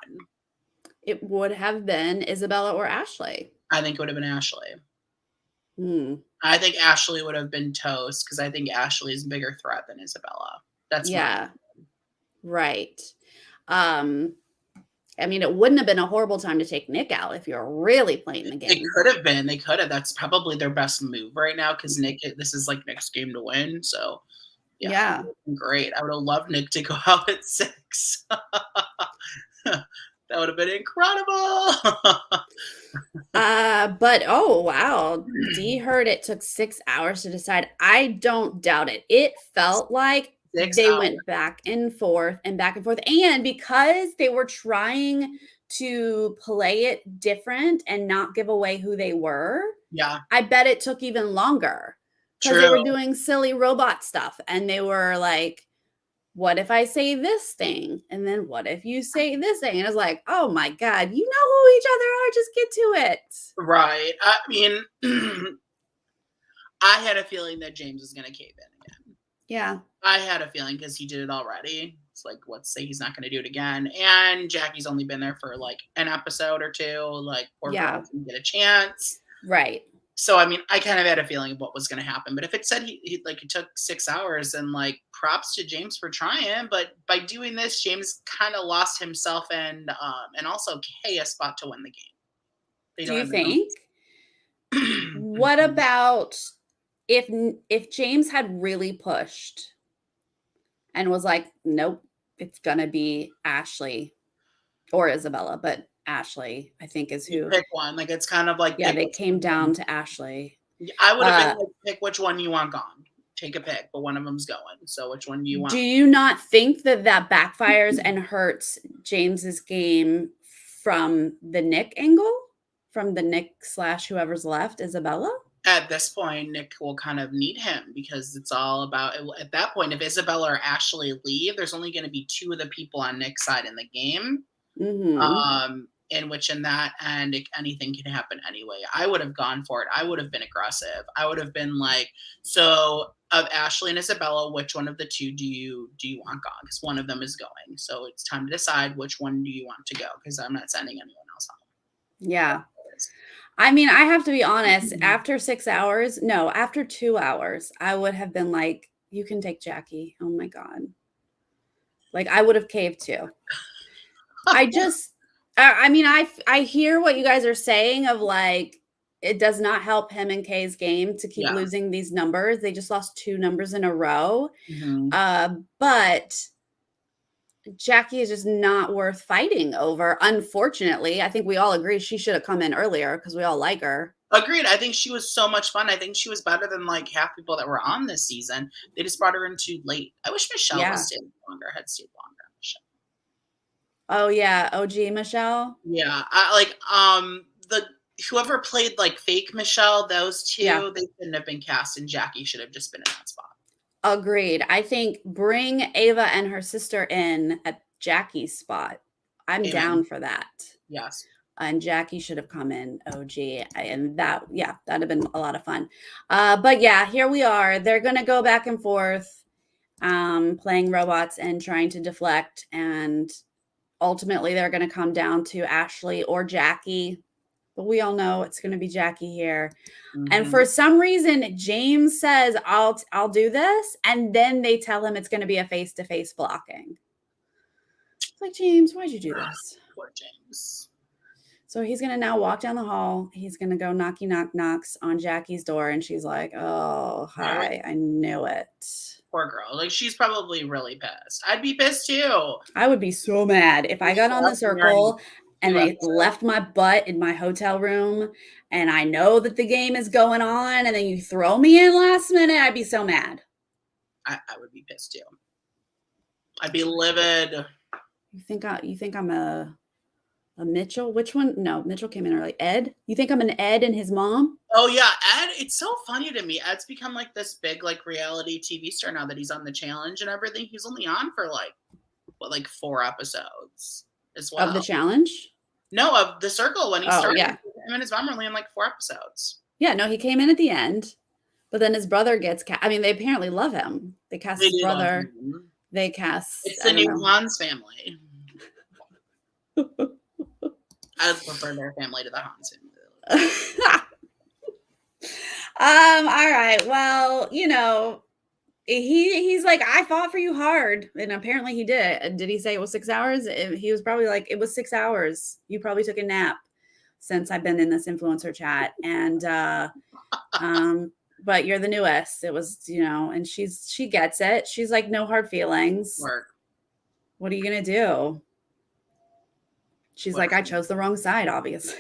It would have been Isabella or Ashley. I think it would have been Ashley. Hmm. I think Ashley would have been toast because I think Ashley is a bigger threat than Isabella. That's my Yeah, right. Um, I mean, it wouldn't have been a horrible time to take Nick out if you're really playing the It game. could have been. They could have. That's probably their best move right now because Nick. This is like Nick's game to win. So yeah, it Yeah. would have been great. I would have loved Nick to go out at 6. That would have been incredible. But oh wow, D heard it took 6 hours to decide. I don't doubt it. It felt like 6 they hours. went back and forth and back and forth. And because they were trying to play it different and not give away who they were, Yeah, I bet it took even longer because they true. were doing silly robot stuff and they were like, what if I say this thing? And then what if you say this thing? And it's like, oh my God, you know who each other are. Just get to it. Right. I mean, I had a feeling that James was going to cave in again. Yeah. I had a feeling because he did it already. It's like, let's say he's not going to do it again. And Jackie's only been there for like an episode or two. Like, poor Yeah. girl didn't get a chance. Right. So, I mean, I kind of had a feeling of what was going to happen. But if it said it took 6 hours, and like props to James for trying. But by doing this, James kind of lost himself and also Kay a spot to win the game. They Do don't you have the think? What about if James had really pushed and was like, nope, it's gonna be Ashley or Isabella, but Ashley, I think is You who. pick one. Like, it's kind of like Yeah, pick they which came one. down to Ashley. I would have been Uh, like, pick which one you want gone. Take a pick, but one of them's going. So which one do you do want? you not think that that backfires and hurts James's game from the Nick angle? From the Nick slash whoever's left, Isabella? At this point, Nick will kind of need him because it's all about at that point, if Isabella or Ashley leave, there's only going to be 2 of the people on Nick's side in the game. Mm-hmm. In which in that end, anything can happen anyway. I would have gone for it. I would have been aggressive. I would have been like, so of Ashley and Isabella, which one of the 2 do you want gone? Because one of them is going. So it's time to decide which one do you want to go because I'm not sending anyone else home. Yeah. I mean, I have to be honest, after 6 hours, no, after 2 hours, I would have been like, you can take Jackie. Oh my God. Like I would have caved too. I mean, I hear what you guys are saying of like, it does not help him and Kay's game to keep Yeah. losing these numbers. They just lost 2 numbers in a row. Mhm. But Jackie is just not worth fighting over, unfortunately. I think we all agree she should have come in earlier because we all like her. Agreed. I think she was so much fun. I think she was better than like half people that were on this season. They just brought her in too late. I wish Michelle was Yeah. staying longer, had stayed longer. Michelle. Oh, yeah. OG Michelle. Yeah, the whoever played like fake Michelle, those Yeah. two, they shouldn't have been cast, and Jackie should have just been in that spot. Agreed. I think bring Ava and her sister in at Jackie's spot. I'm down Amen. for that. Yes. And Jackie should have come in OG. And that, yeah, that'd have been a lot of fun. But yeah, here we are. They're going to go back and forth, playing robots and trying to deflect. And ultimately, they're going to come down to Ashley or Jackie. But we all know it's going to be Jackie here. And Mhm. for some reason, James says, I'll do this. And then they tell him it's going to be a face-to-face blocking. It's like, James, why'd you do this? Poor James. So he's going to now walk down the hall. He's going to go knocks on Jackie's door. And she's like, oh, hi, I knew it. Poor girl. Like, she's probably really pissed. I'd be pissed too. I would be so mad if I got on the circle and they left my butt in my hotel room and I know that the game is going on and then you throw me in last minute. I'd be so mad. I would be pissed too. I'd be livid. You think I'm a Mitchell? Which one? No, Mitchell came in early. Ed? You think I'm an Ed and his mom? Oh yeah, Ed. It's so funny to me. Ed's become like this big like reality TV star now that he's on the challenge and everything. He's only on for like 4 episodes as well. Of the challenge? No, of The Circle when he started. Yeah. Him and his mom were only in like 4 episodes. Yeah, no, he came in at the end, but then his brother gets cast. I mean, they apparently love him. They cast his brother. They cast. It's the new Hans family. I would prefer their family to the Hans family. All right. Well, he's like, I fought for you hard. And apparently he did. Did he say it was 6 hours? He was probably like, it was 6 hours. You probably took a nap since I've been in this influencer chat. And but you're the newest. It was, and she gets it. She's like, no hard feelings. Work. What are you gonna do? She's like, I chose the wrong side, obviously.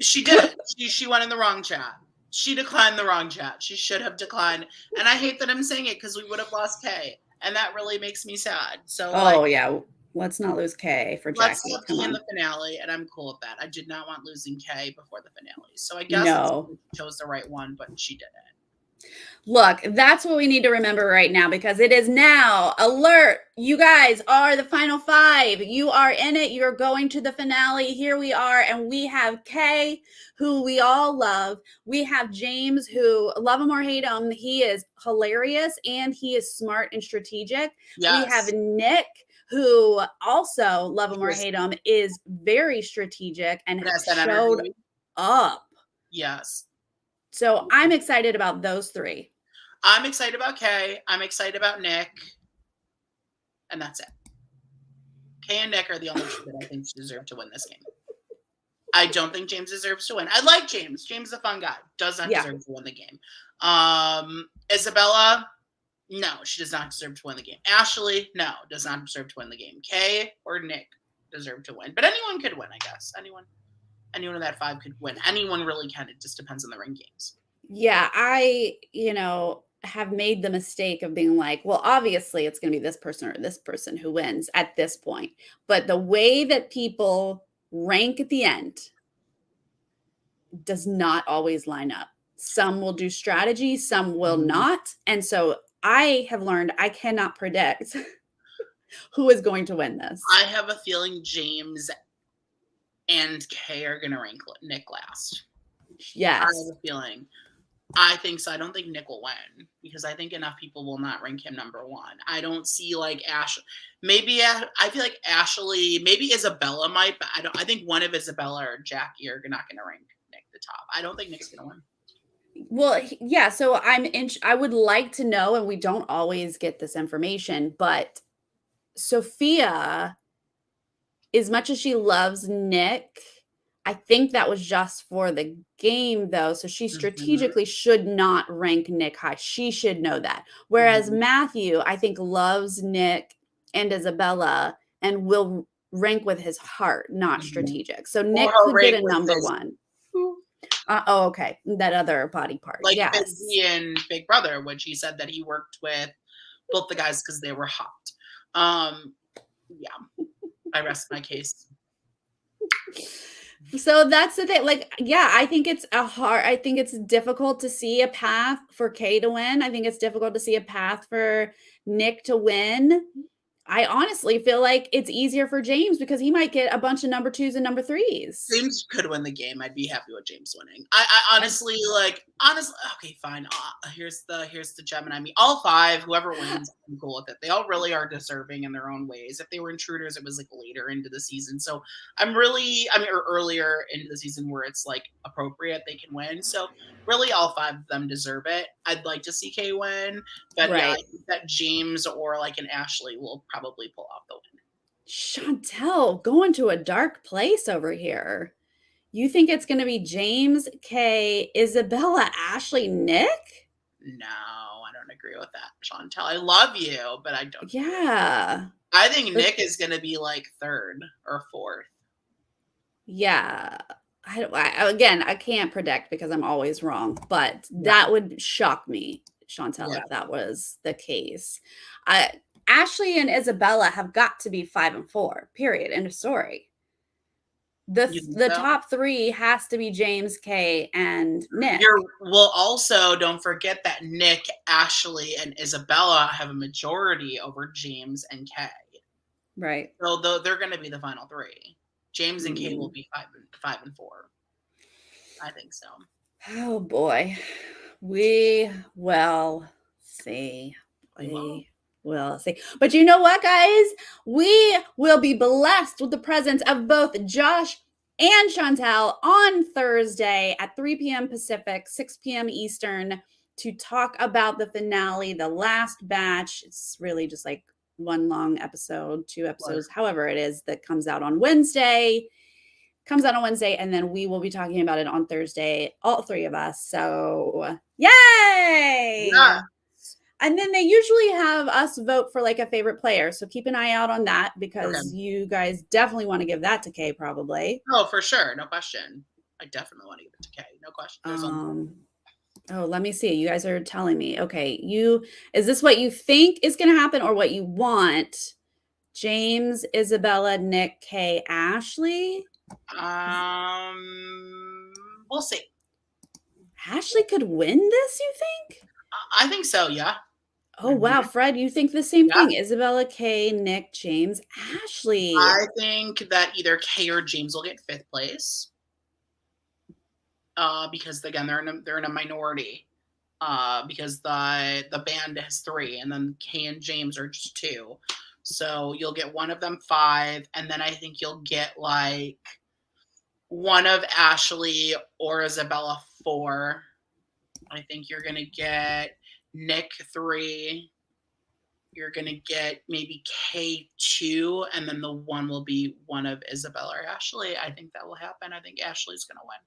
She did. She went in the wrong chat. She declined the wrong chat. She should have declined. And I hate that I'm saying it because we would have lost Kay. And that really makes me sad. So yeah. Let's not lose Kay for Jackie. Let's have Kay in the finale, and I'm cool with that. I did not want losing Kay before the finale. So I guess she chose the right one, but she didn't. Look, that's what we need to remember right now because it is now alert. You guys are the final 5. You are in it. You're going to the finale. Here we are. And we have Kay, who we all love. We have James, who love him or hate him. He is hilarious and he is smart and strategic. Yes. We have Nick, who also love him or hate him, is very strategic and showed up. Yes. So I'm excited about those 3. I'm excited about Kay. I'm excited about Nick. And that's it. Kay and Nick are the only 2 that I think deserve to win this game. I don't think James deserves to win. I like James. James is a fun guy. Does not deserve to win the game. Isabella, no, she does not deserve to win the game. Ashley, no, does not deserve to win the game. Kay or Nick deserve to win. But anyone could win, I guess. Anyone of that 5 could win. Anyone really can. It just depends on the ring games. Yeah, I, have made the mistake of being like, well, obviously it's going to be this person or this person who wins at this point. But the way that people rank at the end does not always line up. Some will do strategy, some will not. And so I have learned I cannot predict who is going to win this. I have a feeling James and Kay are going to rank Nick last. Yes. I have a feeling. I think so. I don't think Nick will win because I think enough people will not rank him number 1. I don't see like Ashley. Maybe I feel like Ashley, maybe Isabella might, but I think one of Isabella or Jackie are not going to rank Nick the top. I don't think Nick's going to win. Well, yeah. So I would like to know, and we don't always get this information, but Sophia, as much as she loves Nick, I think that was just for the game, though. So she Mhm, strategically should not rank Nick high. She should know that. Whereas mhm, Matthew, I think, loves Nick and Isabella and will rank with his heart, not mhm. strategic. So Or Nick he'll could get rank a with number his one. Oh, okay. That other body part. like Big Yes. D and Big Brother, which he said that he worked with both the guys because they were hot. Um, yeah, I rest my case. So that's the thing. Like, yeah, I think it's difficult to see a path for Kay to win. I think it's difficult to see a path for Nick to win. I honestly feel like it's easier for James because he might get a bunch of number twos and number threes. James could win the game. I'd be happy with James winning. I I, honestly like honestly okay, fine. Here's the gem, and I mean all five. Whoever wins, I'm cool with it. They all really are deserving in their own ways. If they were intruders, it was like later into the season, so or earlier into the season where it's like appropriate they can win. So really, all five of them deserve it. I'd like to see Kay win, but yeah, I right. think that James or like an Ashley will probably pull off the win. Chantel going to a dark place over here. You think it's going to be James, Kay, Isabella, Ashley, Nick? No, I don't agree with that, Chantel. I love you, but I don't agree with that. Yeah. I think But Nick is gonna be like third or fourth. yeah. Again, I can't predict because I'm always wrong, but Yeah, that would shock me, Chantel, yeah. if that was the case. I, Ashley and Isabella have got to be 5 and 4, period. End of story. You think The so? top three has to be James, Kay, and You're Nick. well. Also, don't forget that Nick, Ashley, and Isabella have a majority over James and Kay. Right. So they're going to be the final three. James and Kay will Mm. be five and four. I think so. Oh boy. We will see. We will. We will see. But you know what, guys? We will be blessed with the presence of both Josh and Chantel on Thursday at 3 p.m. Pacific, 6 p.m. Eastern to talk about the finale, the last batch. It's really just like one long episode, two What? episodes, however it is, that comes out on Wednesday. Comes out on Wednesday, and then we will be talking about it on Thursday, all three of us. So, Yeah. yay! And then they usually have us vote for like a favorite player. So keep an eye out on that Okay. because you guys definitely want to give that to Kay, probably. Oh, for sure. No question. I definitely want to give it to Kay. No question. There's only Um, oh, let me see. You guys are telling me. Okay, is this what you think is going to happen or what you want? James, Isabella, Nick, Kay, Ashley. we'll see. Ashley could win this, you think? I think so. Yeah. Oh, Mhm. wow, Fred, you think the same Yeah. thing. Isabella, Kay, Nick, James, Ashley. I think that either Kay or James will get fifth place. Because again, they're in a minority. Because the band has three, and then Kay and James are just two. So you'll get one of them five, and then I think you'll get like one of Ashley or Isabella four. I think you're gonna get Nick three. You're gonna get maybe K2, and then the one will be one of Isabella or Ashley. I think that will happen. I think Ashley's gonna win.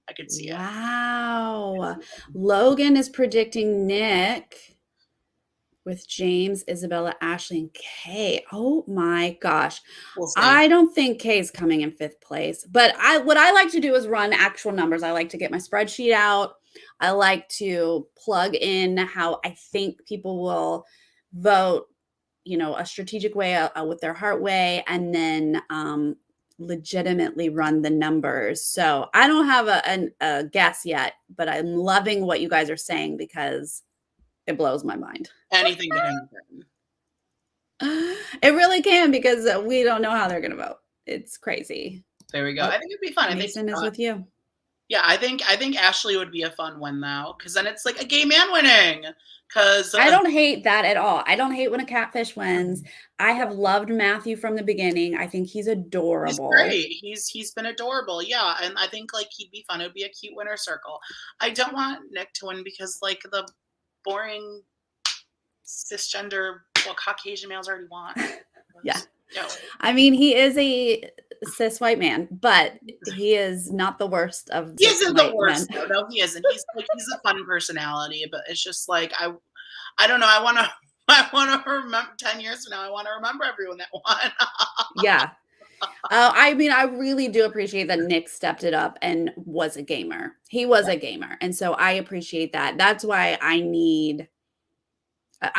I could see it. Wow. Logan is predicting Nick with James, Isabella, Ashley, and Kay. Oh my gosh. We'll see. I don't think Kay's coming in fifth place, but what I like to do is run actual numbers. I like to get my spreadsheet out. I like to plug in how I think people will vote, a strategic way, with their heart way, and then legitimately run the numbers. So I don't have a guess yet, but I'm loving what you guys are saying because it blows my mind. Anything can happen. It really can because we don't know how they're going to vote. It's crazy. There we go. I Oh, think it'd be fun. I think Mason is with you. yeah, I think Ashley would be a fun one though, because then it's like a gay man winning. Because I don't hate that at all. I don't hate when a catfish wins. I have loved Matthew from the beginning. I think he's he's adorable. great. He's been adorable. Yeah, and I think like he'd be fun. It'd be a cute winner circle. I don't want Nick to win because like the boring cisgender Caucasian males already won. Yeah. No, I mean, he is a cis white man, but he is not the worst of he cis isn't the white men. worst though. No, he isn't. He's a fun personality, but it's just like I don't know. I want to I want to remember 10 years from now. I want to remember everyone that won. Yeah. I mean, I really do appreciate that Nick stepped it up and was a gamer. He was Yeah. a gamer. And so I appreciate that. That's why I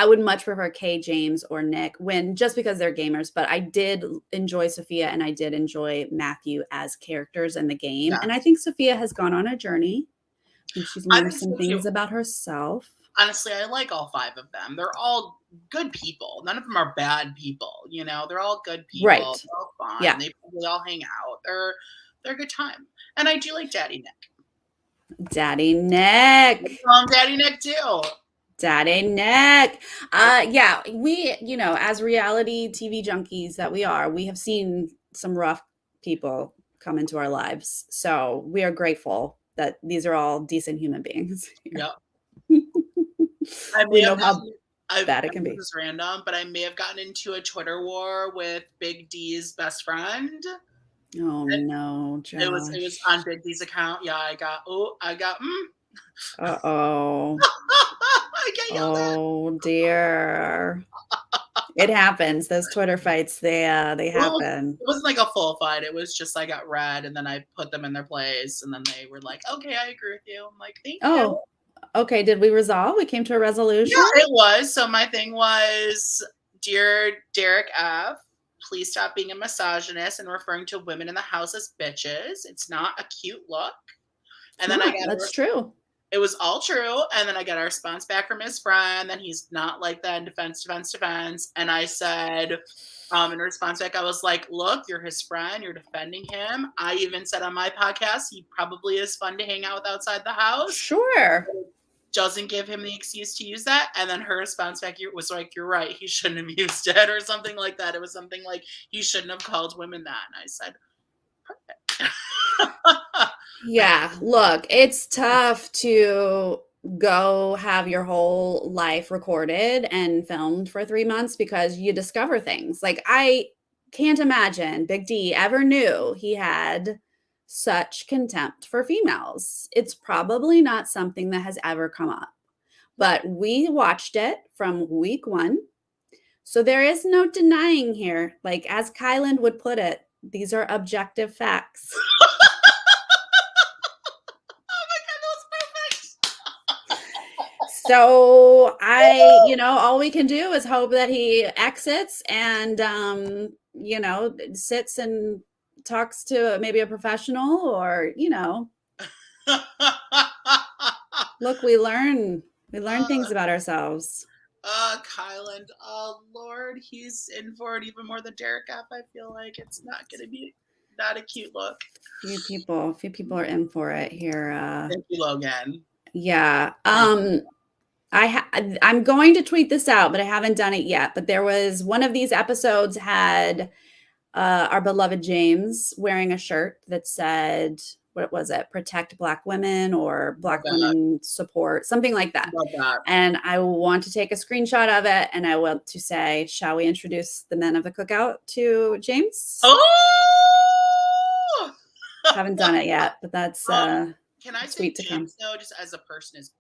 would much prefer Kay, James, or Nick when just because they're gamers. But I did enjoy Sophia and I did enjoy Matthew as characters in the game. Yeah, And I think Sophia has gone on a journey. I think she's I learned think some so too. things about herself. Honestly, I like all 5 of them. They're all good people. None of them are bad people, you know? They're all good people. Right. They're all fun. Yeah. They all hang out. They're a good time. And I do like Daddy Nick. Daddy I Nick. call him Daddy Nick too. Daddy Nick. Yeah, we, as reality TV junkies that we are, we have seen some rough people come into our lives. So we are grateful that these are all decent human beings here. Yep. I may We have know how gotten bad it I can this be. is random, but I may have gotten into a Twitter war with Big D's best friend. Oh no, It was Josh. on Big D's account. Yeah, I got Uh-oh. I get yelled at. Oh dear. It happens. Those Twitter fights, they Well, happen. it wasn't like a full fight. It was just I got red and then I put them in their place and then they were like, "Okay, I agree with you." I'm like, "Thank you." Oh, okay. Did we resolve? We came to a resolution? Yeah, it was. So my thing was, "Dear Derek F, please stop being a misogynist and referring to women in the house as bitches. It's not a cute look." It's And then I not. got That's true. it was all true. And then I got a response back from his friend. Then he's not like that in defense. And I said, in response back, I was like, look, you're his friend. You're defending him. I even said on my podcast, he probably is fun to hang out with outside the house. Sure. Doesn't give him the excuse to use that. And then her response back was like, you're right. He shouldn't have used it or something like that. It was something like, he shouldn't have called women that. And I said, perfect. Yeah. Look, it's tough to go have your whole life recorded and filmed for 3 months because you discover things. Like, I can't imagine Big D ever knew he had such contempt for females. It's probably not something that has ever come up, but we watched it from week one. So there is no denying here. Like, as Kyland would put it, these are objective facts. So all we can do is hope that he exits and, sits and talks to maybe a professional or, look, we learn things about ourselves. Kylan, oh Lord, he's in for it even more than Derek F. I feel like it's not going to be not a cute look. Few people are in for it here. Thank you, Logan. Yeah. I'm going to tweet this out, but I haven't done it yet. But there was one of these episodes had our beloved James wearing a shirt that said, what was it? Protect Black women or Black women support, something like that. Love that. And I want to take a screenshot of it. And I want to say, shall we introduce the men of the cookout to James? Oh! Haven't done it yet, but that's Can I say sweet to James, come. though, just as a person, is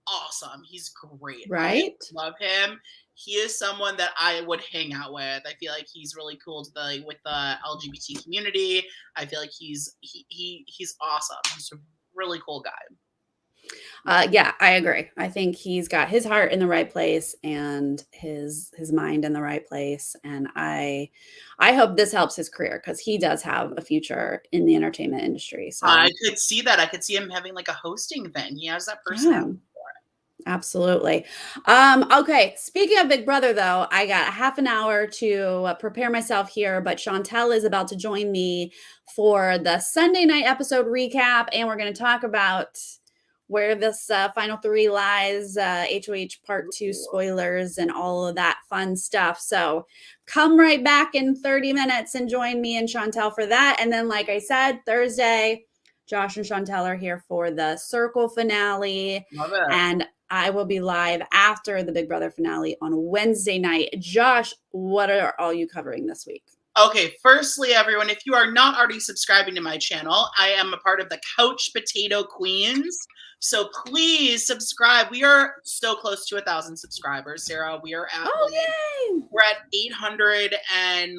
awesome. He's great. Right? I love him. He is someone that I would hang out with. I feel like he's really cool with the LGBT community. I feel like he's awesome. He's a really cool guy. Yeah, I agree. I think he's got his heart in the right place and his mind in the right place. And I hope this helps his career because he does have a future in the entertainment industry. So I could see that. I could see him having like a hosting thing. He has that personality. Absolutely. Okay. Speaking of Big Brother, though, I got half an hour to prepare myself here, but Chantel is about to join me for the Sunday night episode recap, and we're going to talk about where this final three lies, HOH part 2 spoilers, and all of that fun stuff. So come right back in 30 minutes and join me and Chantel for that. And then, like I said, Thursday, Josh and Chantel are here for the Circle finale. Love it. And I will be live after the Big Brother finale on Wednesday night. Josh, what are all you covering this week? Okay, firstly, everyone, if you are not already subscribing to my channel, I am a part of the Couch Potato Queens. So please subscribe. We are so close to 1,000 subscribers, Sarah. We are at Yay! we're at 800 and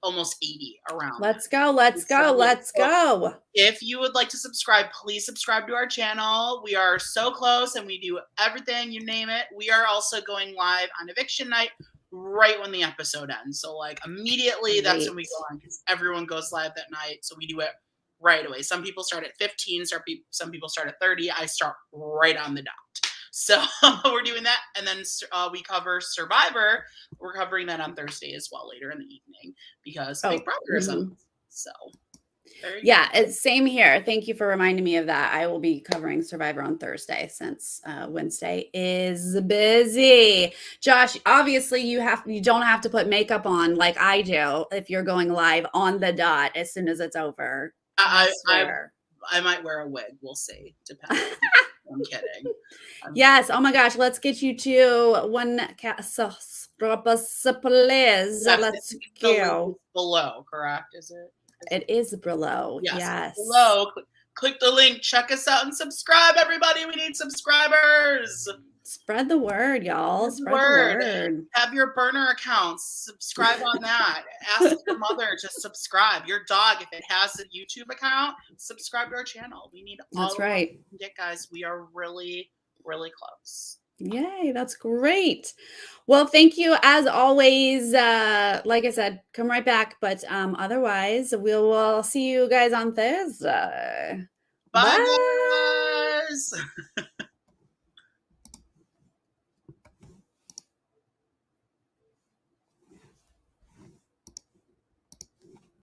almost 80 around. Let's go. Let's go. Let's go. If you would like to subscribe, please subscribe to our channel. We are so close and we do everything, you name it. We are also going live on eviction night right when the episode ends. So immediately that's when we go on because everyone goes live that night. So we do it right away. Some people start at 15, some people start at 30. I start right on the dot. So we're doing that. And then we cover Survivor. We're covering that on Thursday as well, later in the evening, because Big Brother is on. So yeah, it's same here. Thank you for reminding me of that. I will be covering Survivor on Thursday since Wednesday is busy. Josh, obviously you don't have to put makeup on like I do if you're going live on the dot as soon as it's over. I might wear a wig. We'll see. Depending. I'm kidding. Yes. Oh my gosh. Let's get you to one please. Let's go. Below, correct? Is it? It is below. Yes. Below. Click the link. Check us out and subscribe, everybody. We need subscribers. Spread the word, y'all. Spread the word. Have your burner accounts. Subscribe on that. Ask your mother to subscribe. Your dog, if it has a YouTube account, subscribe to our channel. We need all That's right. we can get, guys. We are really, really close. Yay, that's great. Well, thank you as always. Like I said, come right back. But otherwise, we'll see you guys on Thursday. Bye. Guys.